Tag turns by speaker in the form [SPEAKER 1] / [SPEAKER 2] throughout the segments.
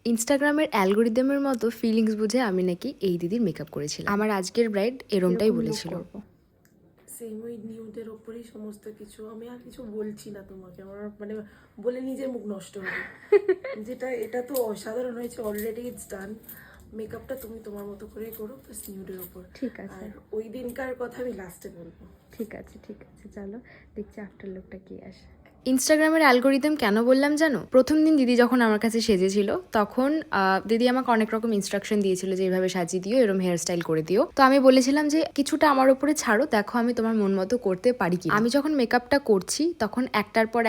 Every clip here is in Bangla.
[SPEAKER 1] ইনস্টাগ্রামের অ্যালগোরিদমের মতো ফিলিংস বুঝে আমি নাকি এই দিদির মেকআপ করেছিলাম। আমার আজকের ব্রাইড এরমটাই বলেছিল।
[SPEAKER 2] সেম ওই নিউডের ওপরেই সমস্ত কিছু। আমি আর কিছু বলছি না তোমাকে, আমার মানে বলে নিজের মুখ নষ্ট হবে। এটা তো অসাধারণ হয়েছে, অলরেডি ইটস ডান। মেকআপটা তুমি তোমার মতো করেই করো, প্লাস নিউডের ওপর।
[SPEAKER 1] ঠিক আছে,
[SPEAKER 2] আর ওই দিনকার কথা আমি লাস্টে বলবো।
[SPEAKER 1] ঠিক আছে, চলো দেখছি আফটার লুকটা কি আসে। ইনস্টাগ্রামের অ্যালগোরিদম কেন বললাম জানো? প্রথম দিন দিদি যখন আমার কাছে সেজেছিল তখন দিদি আমাকে অনেক রকম ইনস্ট্রাকশন দিয়েছিল যে এইভাবে সাজিয়ে দিও, এরকম হেয়ার স্টাইল করে দিও। তো আমি বলেছিলাম যে কিছুটা আমার উপরে ছাড়ো, দেখো আমি তোমার মন মতো করতে পারি কি। আমি যখন মেকআপটা করছি তখন একটার পর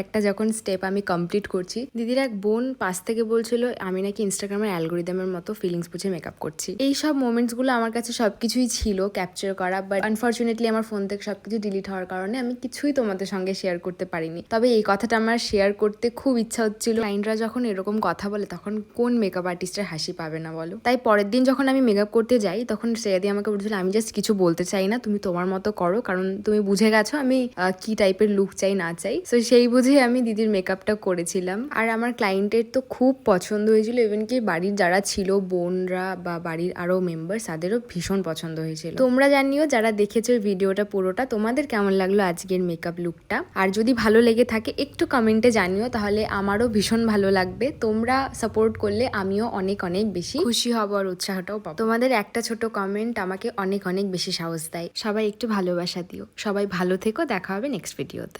[SPEAKER 1] একটা যখন স্টেপ আমি কমপ্লিট করছি, দিদির এক বোন পাশ থেকে বলছিল আমি নাকি ইনস্টাগ্রামের অ্যালগোরিদমের মতো ফিলিংস বুঝে মেকআপ করছি। এই সব মোমেন্টসগুলো আমার কাছে সবকিছুই ছিল ক্যাপচার করা, বাট আনফর্চুনেটলি আমার ফোন থেকে সবকিছু ডিলিট হওয়ার কারণে আমি কিছুই তোমাদের সঙ্গে শেয়ার করতে পারিনি। তবে এই কথাটা আমার শেয়ার করতে খুব ইচ্ছা হচ্ছিল। ক্লায়েন্টরা যখন এরকম কথা বলে তখন কোন মেকআপ আর্টিস্টের হাসি পাবে না বলো? তাই পরের দিন যখন আমি মেকআপ করতে যাই তখন শ্রেয়াদি আমাকে বলছিল আমি জাস্ট কিছু বলতে চাই না, তুমি তোমার মতো করো, কারণ তুমি বুঝে গেছো আমি কি টাইপের লুক চাই না চাই। সো সেই বুঝে আমি দিদির মেকআপটা করেছিলাম। আর আমার ক্লায়েন্টের তো খুব পছন্দ হয়েছিল, ইভেন কি বাড়ির যারা ছিল বোনরা বা বাড়ির আরো মেম্বার্স তাদেরও ভীষণ পছন্দ হয়েছিল। তোমরা জানিও যারা দেখেছো ভিডিওটা পুরোটা, তোমাদের কেমন লাগলো আজকের মেকআপ লুকটা। আর যদি ভালো লেগে থাকে একটু কমেন্টে জানিও, তাহলে আমারও ভীষণ ভালো লাগবে। তোমরা সাপোর্ট করলে আমিও অনেক অনেক বেশি খুশি হব আর উৎসাহটাও পাবো। তোমাদের একটা ছোট কমেন্ট আমাকে অনেক অনেক বেশি সাহস দেয়। সবাই একটু ভালোবাসা দিও। সবাই ভালো থেকো, দেখা হবে নেক্সট ভিডিওতে।